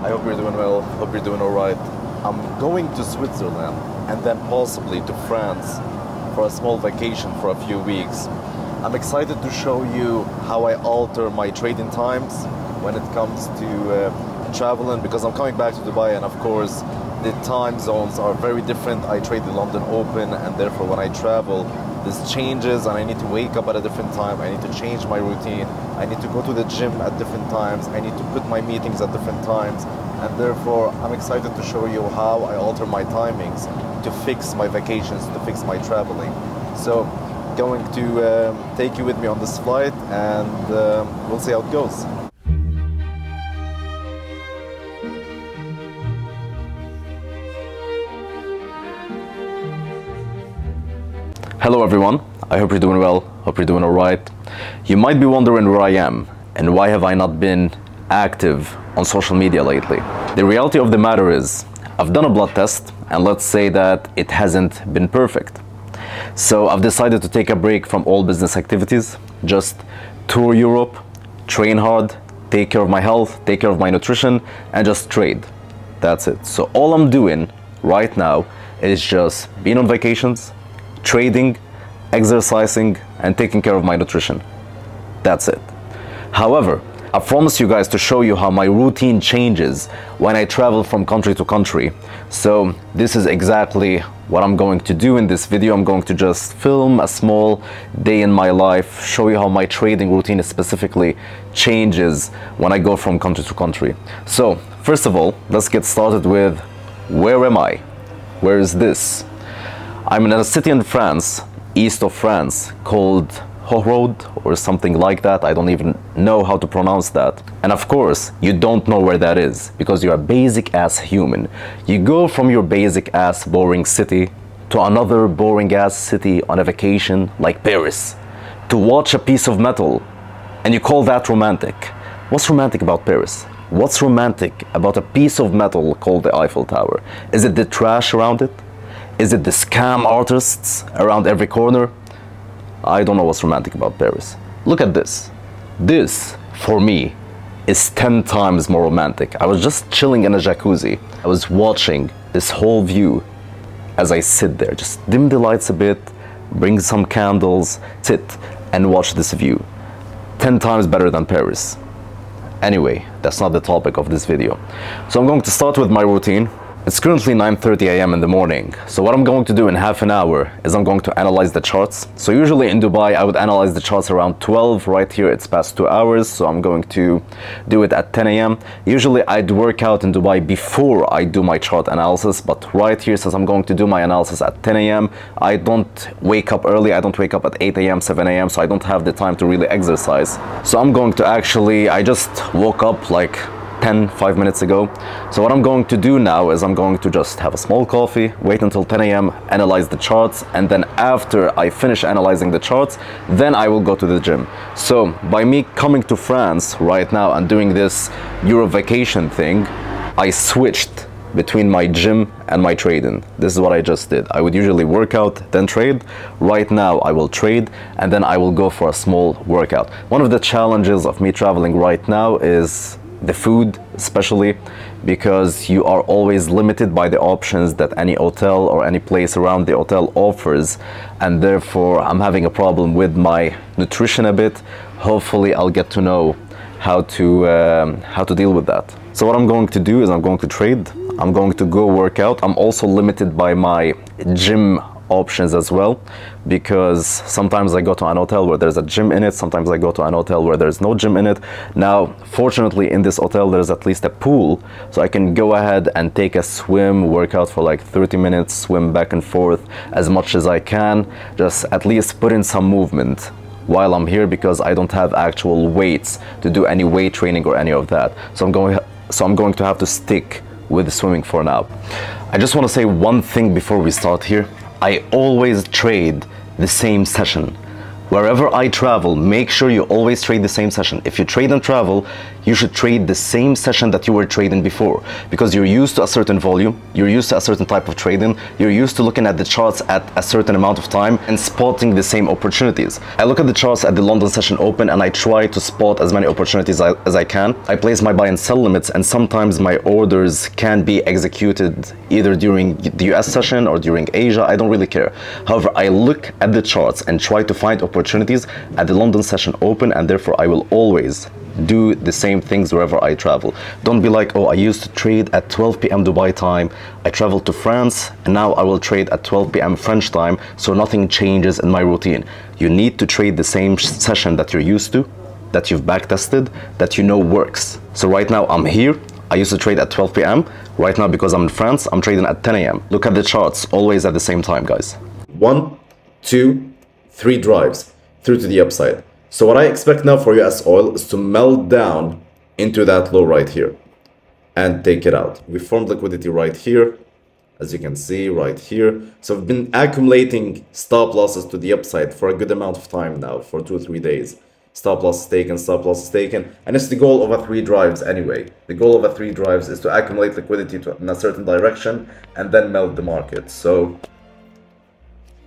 I hope you're doing well, hope you're doing alright. I'm going to Switzerland and then possibly to France for a small vacation for a few weeks. I'm excited to show you how I alter my trading times when it comes to traveling, because I'm coming back to Dubai and of course the time zones are very different. I trade the London Open and therefore when I travel this changes and I need to wake up at a different time. I need to change my routine. I need to go to the gym at different times. I need to put my meetings at different times. And therefore, I'm excited to show you how I alter my timings to fix my vacations, to fix my traveling. So, going to take you with me on this flight and we'll see how it goes. Hello everyone, I hope you're doing well, hope you're doing alright. You might be wondering where I am and why have I not been active on social media lately. The reality of the matter is, I've done a blood test and let's say that it hasn't been perfect. So I've decided to take a break from all business activities, just tour Europe, train hard, take care of my health, take care of my nutrition and just trade. That's it. So all I'm doing right now is just being on vacations, trading, exercising, and taking care of my nutrition. That's it. However, I promise you guys to show you how my routine changes when I travel from country to country. So this is exactly what I'm going to do in this video. I'm going to just film a small day in my life, show you how my trading routine specifically changes when I go from country to country. So first of all, let's get started with where am I? Where is this? I'm in a city in France, east of France, called Horod or something like that. I don't even know how to pronounce that. And of course, you don't know where that is because you're a basic ass human. You go from your basic ass boring city to another boring ass city on a vacation like Paris to watch a piece of metal and you call that romantic. What's romantic about Paris? What's romantic about a piece of metal called the Eiffel Tower? Is it the trash around it? Is it the scam artists around every corner? I don't know what's romantic about Paris. Look at this. This, for me, is 10 times more romantic. I was just chilling in a jacuzzi. I was watching this whole view as I sit there. Just dim the lights a bit, bring some candles, sit and watch this view. 10 times better than Paris. Anyway, that's not the topic of this video. So I'm going to start with my routine. It's currently 9:30 a.m. in the morning, so what I'm going to do in half an hour is I'm going to analyze the charts. So usually in Dubai I would analyze the charts around 12. Right here it's past 2 hours, so I'm going to do it at 10 a.m. Usually I'd work out in Dubai before I do my chart analysis, but right here, since I'm going to do my analysis at 10 a.m. I don't wake up early. I don't wake up at 8 a.m., 7 a.m., so I don't have the time to really exercise. So I'm going to I just woke up like 5 minutes ago. So what I'm going to do now is I'm going to just have a small coffee, wait until 10 a.m., analyze the charts, and then after I finish analyzing the charts, then I will go to the gym. So by me coming to France right now and doing this Euro vacation thing, I switched between my gym and my trading. This is what I just did. I would usually work out, then trade. Right now I will trade and then I will go for a small workout. One of the challenges of me traveling right now is the food, especially because you are always limited by the options that any hotel or any place around the hotel offers, and therefore I'm having a problem with my nutrition a bit. Hopefully I'll get to know how to deal with that. So what I'm going to do is I'm going to trade, I'm going to go work out. I'm also limited by my gym options as well, because sometimes I go to an hotel where there's a gym in it, sometimes I go to an hotel where there's no gym in it. Now fortunately in this hotel there's at least a pool, so I can go ahead and take a swim, work out for like 30 minutes, swim back and forth as much as I can, just at least put in some movement while I'm here, because I don't have actual weights to do any weight training or any of that. So I'm going to have to stick with the swimming for now. I just want to say one thing before we start here. I always trade the same session. Wherever I travel, make sure you always trade the same session. If you trade and travel, you should trade the same session that you were trading before, because you're used to a certain volume, you're used to a certain type of trading, you're used to looking at the charts at a certain amount of time and spotting the same opportunities. I look at the charts at the London session open and I try to spot as many opportunities as I can. I place my buy and sell limits, and sometimes my orders can be executed either during the US session or during Asia. I don't really care. However, I look at the charts and try to find opportunities at the London session open, and therefore I will always do the same things wherever I travel. Don't be like, oh, I used to trade at 12 p.m. Dubai time, I traveled to France, and now I will trade at 12 p.m. French time, so nothing changes in my routine. You need to trade the same session that you're used to, that you've backtested, that you know works. So right now I'm here, I used to trade at 12 p.m. Right now, because I'm in France, I'm trading at 10 a.m. Look at the charts, always at the same time, guys. 1, 2, 3 drives through to the upside. So what I expect now for US oil is to melt down into that low right here and take it out. We formed liquidity right here, as you can see right here. So I've been accumulating stop losses to the upside for a good amount of time now, for 2 or 3 days. Stop loss is taken, stop loss is taken, and it's the goal of a 3 drives anyway. The goal of a 3 drives is to accumulate liquidity in a certain direction and then melt the market. So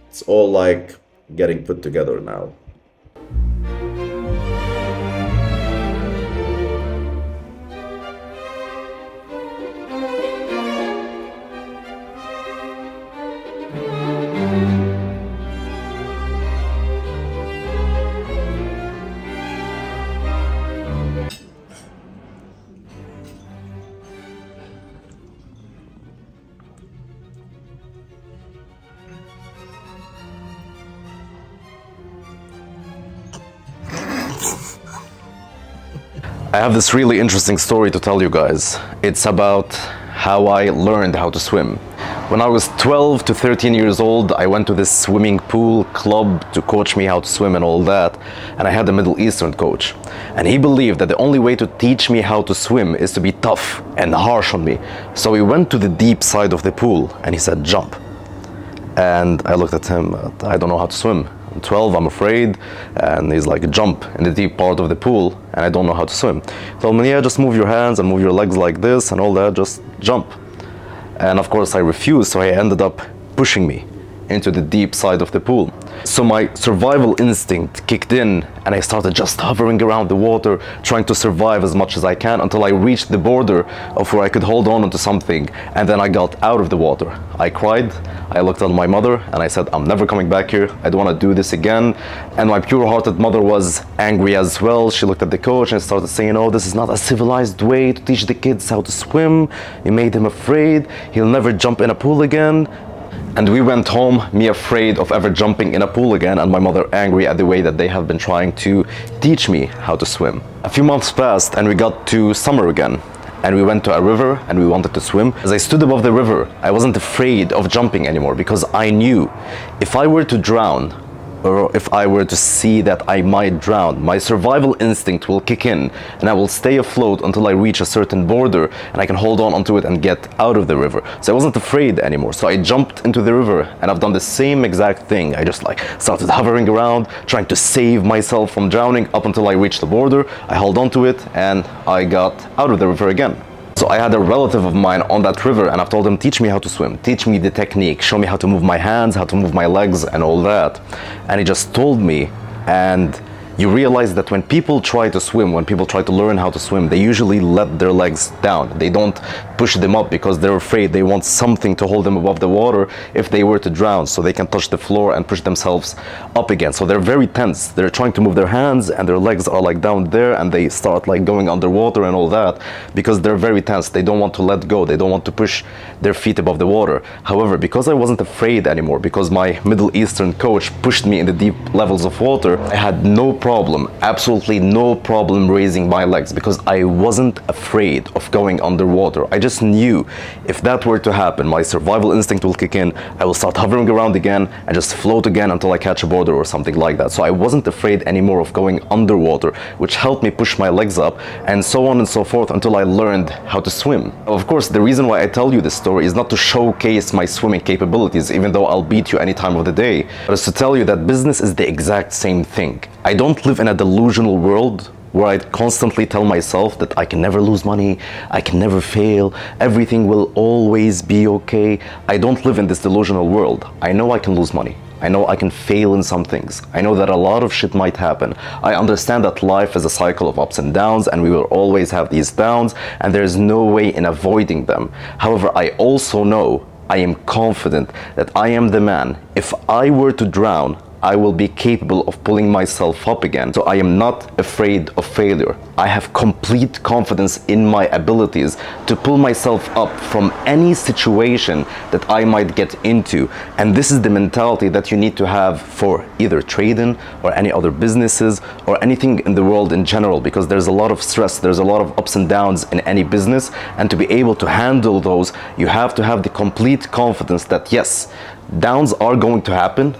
it's all like getting put together now. I have this really interesting story to tell you guys. It's about how I learned how to swim. When I was 12 to 13 years old, I went to this swimming pool club to coach me how to swim and all that. And I had a Middle Eastern coach. And he believed that the only way to teach me how to swim is to be tough and harsh on me. So we went to the deep side of the pool and he said, jump. And I looked at him, I don't know how to swim. I'm 12, I'm afraid. And he's like, jump in the deep part of the pool, and I don't know how to swim. He told me, yeah, just move your hands and move your legs like this and all that, just jump. And of course I refused, so he ended up pushing me into the deep side of the pool. So my survival instinct kicked in and I started just hovering around the water, trying to survive as much as I can until I reached the border of where I could hold on to something, and then I got out of the water. I cried, I looked at my mother and I said, I'm never coming back here, I don't want to do this again. And my pure-hearted mother was angry as well. She looked at the coach and started saying, oh, this is not a civilized way to teach the kids how to swim. You made him afraid, he'll never jump in a pool again. And we went home, me afraid of ever jumping in a pool again, and my mother angry at the way that they have been trying to teach me how to swim. A few months passed and we got to summer again. And we went to a river and we wanted to swim. As I stood above the river, I wasn't afraid of jumping anymore, because I knew if I were to drown, or if I were to see that I might drown, my survival instinct will kick in and I will stay afloat until I reach a certain border and I can hold on onto it and get out of the river. So I wasn't afraid anymore. So I jumped into the river and I've done the same exact thing. I just like started hovering around, trying to save myself from drowning up until I reached the border. I held onto it and I got out of the river again. So I had a relative of mine on that river and I've told him, teach me how to swim, teach me the technique, show me how to move my hands, how to move my legs and all that. And he just told me, and you realize that when people try to swim, when people try to learn how to swim, they usually let their legs down. They don't push them up because they're afraid. They want something to hold them above the water if they were to drown, so they can touch the floor and push themselves up again. So they're very tense. They're trying to move their hands and their legs are like down there and they start like going underwater and all that because they're very tense. They don't want to let go. They don't want to push their feet above the water. However, because I wasn't afraid anymore, because my Middle Eastern coach pushed me in the deep levels of water, I had no problem, absolutely no problem raising my legs because I wasn't afraid of going underwater. I just knew if that were to happen, my survival instinct will kick in, I will start hovering around again and just float again until I catch a border or something like that. So I wasn't afraid anymore of going underwater, which helped me push my legs up and so on and so forth until I learned how to swim. Of course, the reason why I tell you this story is not to showcase my swimming capabilities, even though I'll beat you any time of the day, but it's to tell you that business is the exact same thing. I don't live in a delusional world where I constantly tell myself that I can never lose money, I can never fail, everything will always be okay. I don't live in this delusional world. I know I can lose money. I know I can fail in some things. I know that a lot of shit might happen. I understand that life is a cycle of ups and downs, and we will always have these downs, and there is no way in avoiding them. However, I also know, I am confident that I am the man. If I were to drown, I will be capable of pulling myself up again. So I am not afraid of failure. I have complete confidence in my abilities to pull myself up from any situation that I might get into. And this is the mentality that you need to have for either trading or any other businesses or anything in the world in general, because there's a lot of stress, there's a lot of ups and downs in any business. And to be able to handle those, you have to have the complete confidence that yes, downs are going to happen,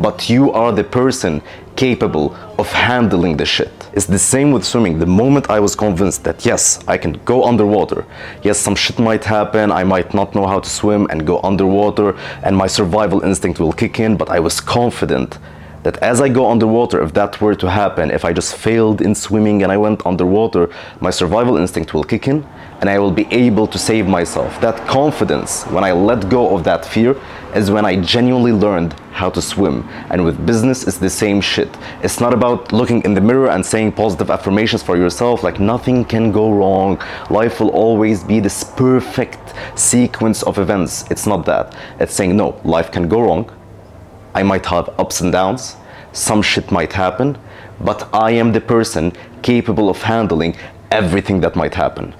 but you are the person capable of handling the shit. It's the same with swimming. The moment I was convinced that yes, I can go underwater, yes, some shit might happen, I might not know how to swim and go underwater, and my survival instinct will kick in, but I was confident that as I go underwater, if that were to happen, if I just failed in swimming and I went underwater, my survival instinct will kick in and I will be able to save myself. That confidence, when I let go of that fear, is when I genuinely learned how to swim. And with business, it's the same shit. It's not about looking in the mirror and saying positive affirmations for yourself, like nothing can go wrong, life will always be this perfect sequence of events. It's not that. It's saying, no, life can go wrong. I might have ups and downs, some shit might happen, but I am the person capable of handling everything that might happen.